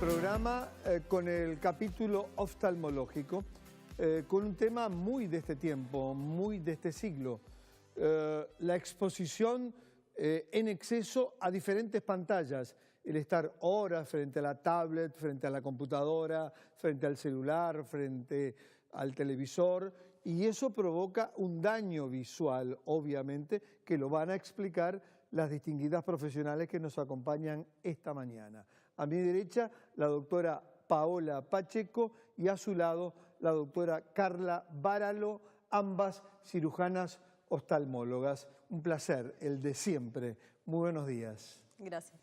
programa con el capítulo oftalmológico, con un tema muy de este tiempo, muy de este siglo. La exposición en exceso a diferentes pantallas, el estar horas frente a la tablet, frente a la computadora, frente al celular, frente al televisor, y eso provoca un daño visual, obviamente, que lo van a explicar las distinguidas profesionales que nos acompañan esta mañana. A mi derecha, la doctora Paola Pacheco y a su lado, la doctora Carla Varalo, ambas cirujanas oftalmólogas. Un placer, el de siempre. Muy buenos días. Gracias.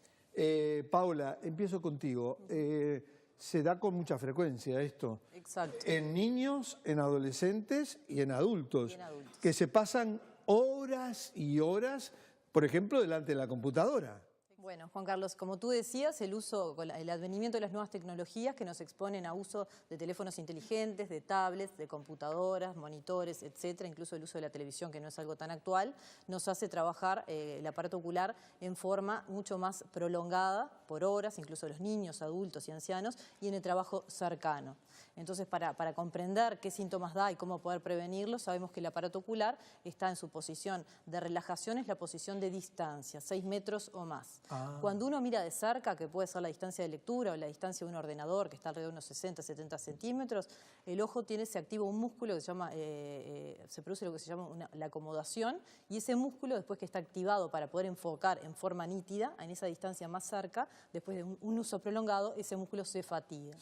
Paola, empiezo contigo. Se da con mucha frecuencia esto. Exacto. En niños, en adolescentes y en adultos. Y en adultos. Que se pasan horas y horas, por ejemplo, delante de la computadora. Bueno, Juan Carlos, como tú decías, el advenimiento de las nuevas tecnologías que nos exponen a uso de teléfonos inteligentes, de tablets, de computadoras, monitores, etcétera, incluso el uso de la televisión, que no es algo tan actual, nos hace trabajar el aparato ocular en forma mucho más prolongada, por horas, incluso los niños, adultos y ancianos, y en el trabajo cercano. Entonces, para comprender qué síntomas da y cómo poder prevenirlo, sabemos que el aparato ocular está en su posición de relajación, es la posición de distancia, 6 metros o más. Cuando uno mira de cerca, que puede ser la distancia de lectura o la distancia de un ordenador, que está alrededor de unos 60, 70 centímetros, el ojo se activa un músculo que se llama, se produce lo que se llama la acomodación, y ese músculo, después que está activado para poder enfocar en forma nítida, en esa distancia más cerca, después de un uso prolongado, ese músculo se fatiga.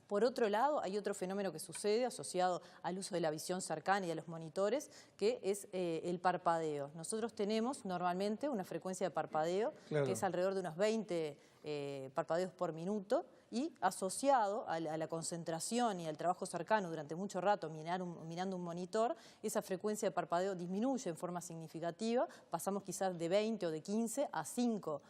Por otro lado, hay otro fenómeno que sucede asociado al uso de la visión cercana y a los monitores, que es el parpadeo. Nosotros tenemos normalmente una frecuencia de parpadeo que es alrededor de unos 20 parpadeos por minuto, y asociado a la concentración y al trabajo cercano durante mucho rato mirando un monitor, esa frecuencia de parpadeo disminuye en forma significativa, pasamos quizás de 20 o de 15 a 5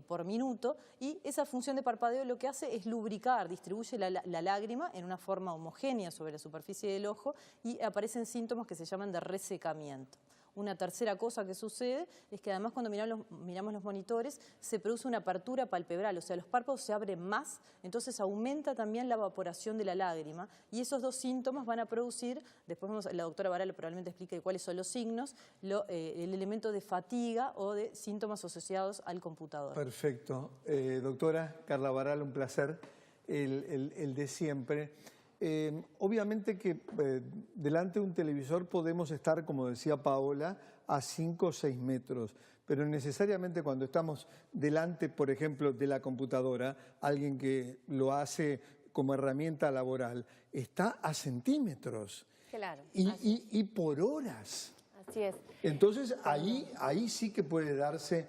por minuto, y esa función de parpadeo lo que hace es lubricar, distribuye la lágrima en una forma homogénea sobre la superficie del ojo, y aparecen síntomas que se llaman de resecamiento. Una tercera cosa que sucede es que además cuando miramos los monitores se produce una apertura palpebral, o sea, los párpados se abren más, entonces aumenta también la evaporación de la lágrima, y esos dos síntomas van a producir, después la doctora Varalo probablemente explique cuáles son los signos, el elemento de fatiga o de síntomas asociados al computador. Perfecto. Doctora Carla Varalo, un placer, el de siempre. Obviamente que delante de un televisor podemos estar, como decía Paola, a 5 o 6 metros, pero necesariamente cuando estamos delante, por ejemplo, de la computadora, alguien que lo hace como herramienta laboral, está a centímetros. Claro. Y por horas. Así es. Entonces ahí sí que puede darse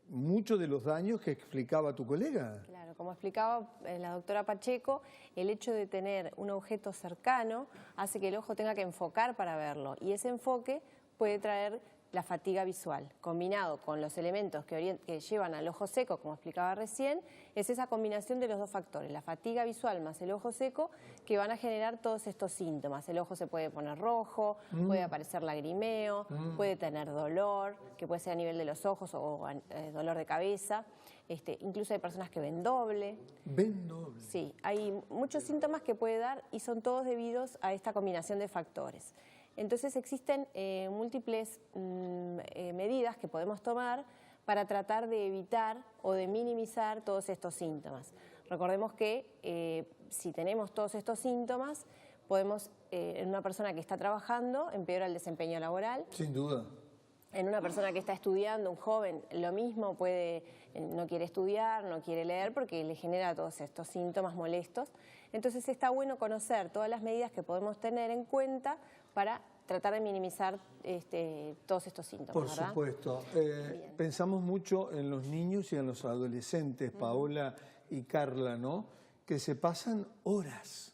muchos de los daños que explicaba tu colega. Claro, como explicaba la doctora Pacheco, el hecho de tener un objeto cercano hace que el ojo tenga que enfocar para verlo, y ese enfoque puede traer la fatiga visual. Combinado con los elementos que llevan al ojo seco, como explicaba recién, es esa combinación de los dos factores, la fatiga visual más el ojo seco, que van a generar todos estos síntomas. El ojo se puede poner rojo, puede aparecer lagrimeo, puede tener dolor, que puede ser a nivel de los ojos o dolor de cabeza. Incluso hay personas que ven doble. ¿Ven doble? Sí, hay muchos síntomas que puede dar y son todos debidos a esta combinación de factores. Entonces existen múltiples medidas que podemos tomar para tratar de evitar o de minimizar todos estos síntomas. Recordemos que si tenemos todos estos síntomas, podemos, en una persona que está trabajando, empeora el desempeño laboral. Sin duda. En una persona que está estudiando, un joven, lo mismo, no quiere estudiar, no quiere leer porque le genera todos estos síntomas molestos. Entonces está bueno conocer todas las medidas que podemos tener en cuenta para tratar de minimizar todos estos síntomas. Por ¿verdad? supuesto. Pensamos mucho en los niños y en los adolescentes, Paola y Carla, ¿no? Que se pasan horas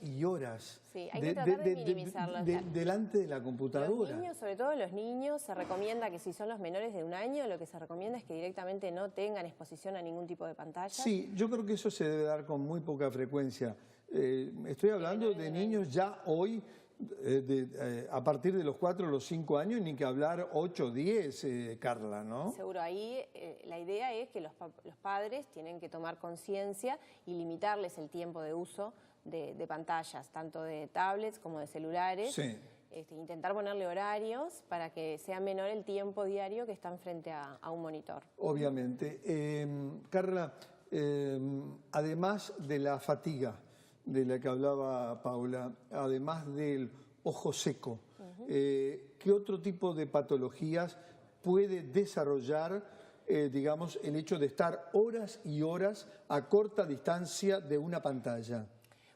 y horas sí, hay que tratar de minimizarlo. Delante de la computadora. Los niños, sobre todo los niños, se recomienda que si son los menores de 1 año, lo que se recomienda es que directamente no tengan exposición a ningún tipo de pantalla. Sí, yo creo que eso se debe dar con muy poca frecuencia. Estoy hablando de niños ya hoy a partir de los 4 o los 5 años, ni que hablar 8 o 10, Carla, ¿no? Seguro, ahí la idea es que los padres tienen que tomar conciencia y limitarles el tiempo de uso de pantallas, tanto de tablets como de celulares. Sí. Intentar ponerle horarios para que sea menor el tiempo diario que están frente a un monitor. Obviamente. Carla, además de la fatiga de la que hablaba Paula, además del ojo seco, ¿qué otro tipo de patologías puede desarrollar, digamos, el hecho de estar horas y horas a corta distancia de una pantalla?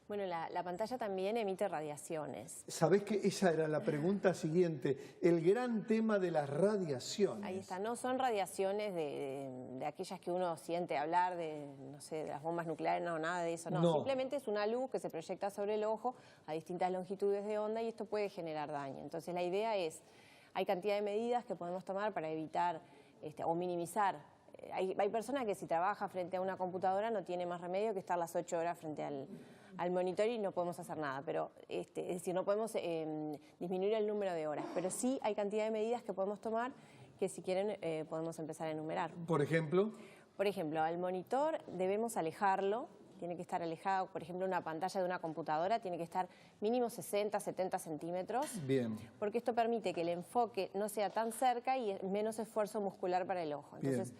Bueno, la pantalla también emite radiaciones. ¿Sabés que esa era la pregunta siguiente? El gran tema de las radiaciones. Ahí está, no son radiaciones de aquellas que uno siente hablar de, no sé, de las bombas nucleares, no, nada de eso, no. Simplemente es una luz que se proyecta sobre el ojo a distintas longitudes de onda y esto puede generar daño. Entonces la idea es, hay cantidad de medidas que podemos tomar para evitar o minimizar. Hay personas que si trabaja frente a una computadora no tiene más remedio que estar las 8 horas frente al monitor y no podemos hacer nada, pero es decir, no podemos disminuir el número de horas, pero sí hay cantidad de medidas que podemos tomar que si quieren podemos empezar a enumerar. ¿Por ejemplo? Por ejemplo, al monitor debemos alejarlo, tiene que estar alejado, por ejemplo, una pantalla de una computadora tiene que estar mínimo 60, 70 centímetros. Bien. Porque esto permite que el enfoque no sea tan cerca y menos esfuerzo muscular para el ojo. Entonces,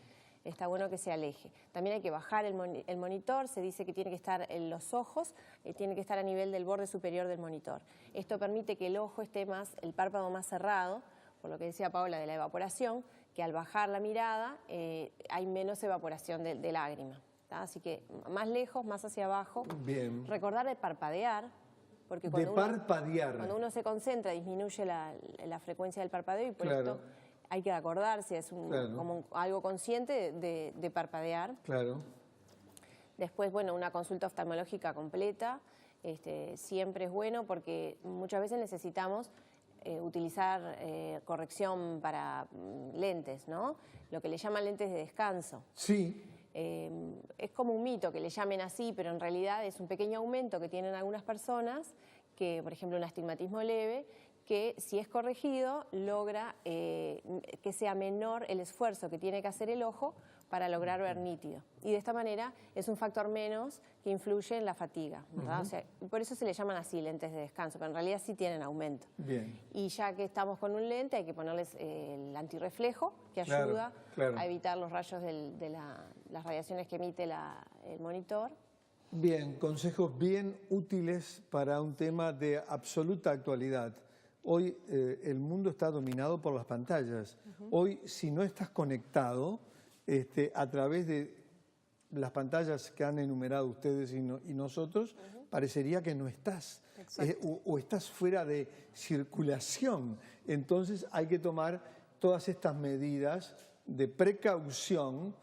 está bueno que se aleje. También hay que bajar el monitor, se dice que tiene que estar en los ojos, tiene que estar a nivel del borde superior del monitor. Esto permite que el ojo esté el párpado más cerrado, por lo que decía Paula de la evaporación, que al bajar la mirada hay menos evaporación de lágrima. ¿Tá? Así que más lejos, más hacia abajo. Bien. Recordar de parpadear. Porque cuando uno se concentra disminuye la frecuencia del parpadeo y por esto hay que acordarse, es como algo consciente de parpadear. Claro. Después, bueno, una consulta oftalmológica completa, siempre es bueno porque muchas veces necesitamos utilizar corrección para lentes, ¿no? Lo que le llaman lentes de descanso. Sí. Es como un mito que le llamen así, pero en realidad es un pequeño aumento que tienen algunas personas, que por ejemplo un astigmatismo leve, que si es corregido logra que sea menor el esfuerzo que tiene que hacer el ojo para lograr ver nítido. Y de esta manera es un factor menos que influye en la fatiga, ¿verdad? O sea, por eso se le llaman así lentes de descanso, pero en realidad sí tienen aumento. Bien. Y ya que estamos con un lente hay que ponerles el antirreflejo que ayuda a evitar los rayos de las radiaciones que emite el monitor. Bien, consejos bien útiles para un tema de absoluta actualidad. Hoy el mundo está dominado por las pantallas. Hoy, si no estás conectado a través de las pantallas que han enumerado ustedes y nosotros, parecería que no estás o estás fuera de circulación. Entonces hay que tomar todas estas medidas de precaución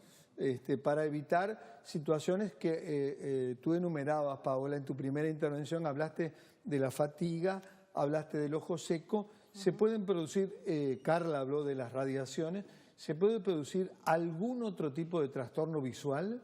para evitar situaciones que tú enumerabas, Paola, en tu primera intervención hablaste de la fatiga, hablaste del ojo seco. Se pueden producir, Carla habló de las radiaciones, ¿se puede producir algún otro tipo de trastorno visual?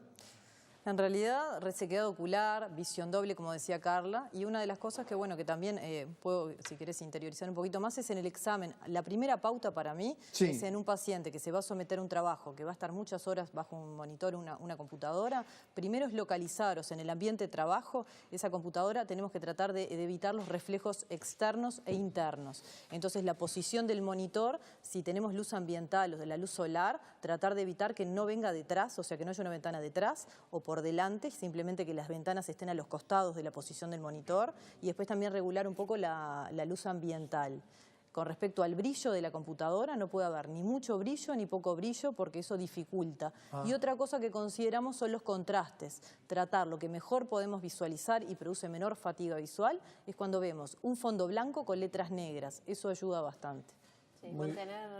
En realidad, resequedad ocular, visión doble, como decía Carla, y una de las cosas que, bueno, que también puedo, si querés, interiorizar un poquito más, es en el examen. La primera pauta para mí es en un paciente que se va a someter a un trabajo, que va a estar muchas horas bajo un monitor, una computadora. Primero es localizar, o sea, en el ambiente de trabajo, esa computadora tenemos que tratar de evitar los reflejos externos e internos. Entonces, la posición del monitor, si tenemos luz ambiental o de la luz solar, tratar de evitar que no venga detrás, o sea, que no haya una ventana detrás o por delante, simplemente que las ventanas estén a los costados de la posición del monitor y después también regular un poco la luz ambiental. Con respecto al brillo de la computadora, no puede haber ni mucho brillo ni poco brillo porque eso dificulta. Y otra cosa que consideramos son los contrastes. Tratar lo que mejor podemos visualizar y produce menor fatiga visual es cuando vemos un fondo blanco con letras negras. Eso ayuda bastante.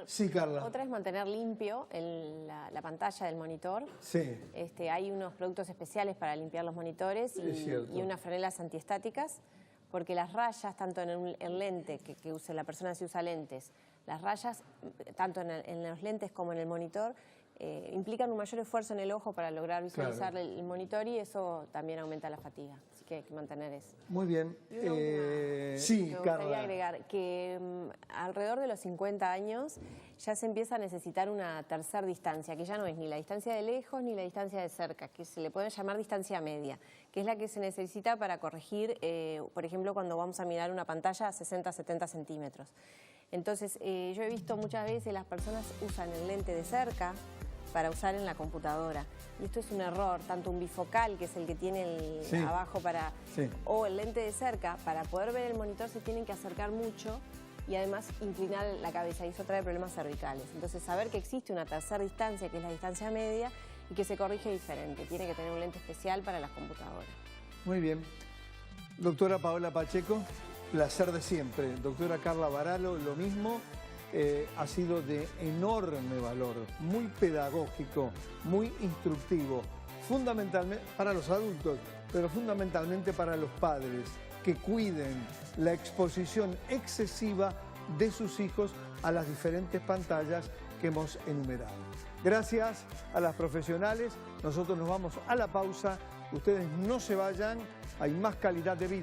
Sí, Carla. Otra es mantener limpio la pantalla del monitor. Sí. Hay unos productos especiales para limpiar los monitores y unas franelas antiestáticas, porque las rayas, tanto en lente, que use la persona si usa lentes, las rayas, tanto en los lentes como en el monitor, implican un mayor esfuerzo en el ojo para lograr visualizar Claro. el monitor y eso también aumenta la fatiga. Así que hay que mantener eso. Muy bien. Y una última, Sí, me gustaría Carla. agregar que alrededor de los 50 años ya se empieza a necesitar una tercera distancia, que ya no es ni la distancia de lejos ni la distancia de cerca, que se le puede llamar distancia media, que es la que se necesita para corregir, por ejemplo, cuando vamos a mirar una pantalla a 60-70 centímetros. Entonces, yo he visto muchas veces las personas usan el lente de cerca para usar en la computadora. Y esto es un error, tanto un bifocal, que es el que tiene Sí. abajo para... Sí. o el lente de cerca, para poder ver el monitor se tienen que acercar mucho y además inclinar la cabeza y eso trae problemas cervicales. Entonces, saber que existe una tercera distancia, que es la distancia media, y que se corrige diferente. Tiene que tener un lente especial para las computadoras. Muy bien. Doctora Paola Pacheco, placer de siempre. Doctora Carla Varalo, lo mismo. Ha sido de enorme valor, muy pedagógico, muy instructivo, fundamentalmente para los adultos, pero fundamentalmente para los padres, que cuiden la exposición excesiva de sus hijos a las diferentes pantallas que hemos enumerado. Gracias a las profesionales, nosotros nos vamos a la pausa, ustedes no se vayan, hay más calidad de vida.